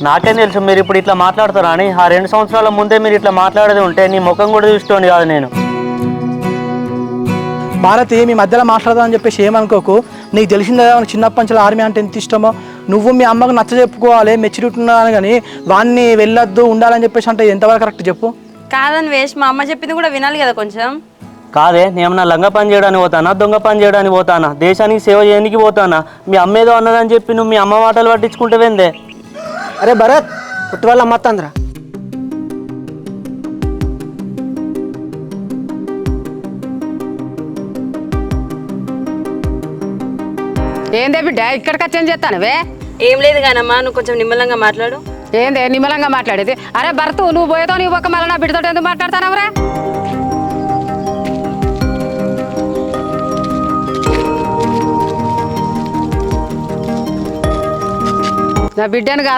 నాకేం తెలుసు మీరు ఇప్పుడు ఇట్లా మాట్లాడతారా అని. ఆ 2 సంవత్సరాల ముందే మీరు ఇట్లా మాట్లాడేది ఉంటే నీ ముఖం కూడా చూస్తోంది కాదు నేను. భారతి మీ మధ్యలో మాట్లాడదామని చెప్పేసి ఏమనుకోకు. నీకు తెలిసిందే మనకు చిన్నప్పటి నుంచి ఆర్మీ అంటే ఎంత ఇష్టమో. నువ్వు మీ అమ్మకు నచ్చ చెప్పుకోవాలి, మెచ్యూరిటీ ఉన్నాను, కానీ వాడిని వెళ్ళొద్దు ఉండాలని చెప్పేసి అంటే ఎంతవరకు కరెక్ట్ చెప్పు. కాదని వేస్ట్, మా అమ్మ చెప్పింది కూడా వినాలి కదా కొంచెం. కాదే నేమన్నా లంగ పని చేయడానికి పోతానా, దొంగ పని చేయడానికి పోతానా, దేశానికి సేవ చేయడానికి పోతానా? మీ అమ్మ ఏదో అన్నదని చెప్పి నువ్వు మీ అమ్మ మాటలు పట్టించుకుంటే వెందే. అరే భరత్ పుట్టి వాళ్ళ అమ్మత్తందిరా. ఏందే బిడ్డ ఇక్కడికి వచ్చి ఏం చేస్తానువే? ఏం లేదు కానమ్మా, నువ్వు కొంచెం నిమ్మలంగా మాట్లాడు. ఏందే నిమ్మలంగా మాట్లాడేది? అరే భర్త నువ్వు పోయేదో నీ ఒక మళ్ళీ నా బిడ్డతో ఎందుకు మాట్లాడతానవరా? నా బిడ్డను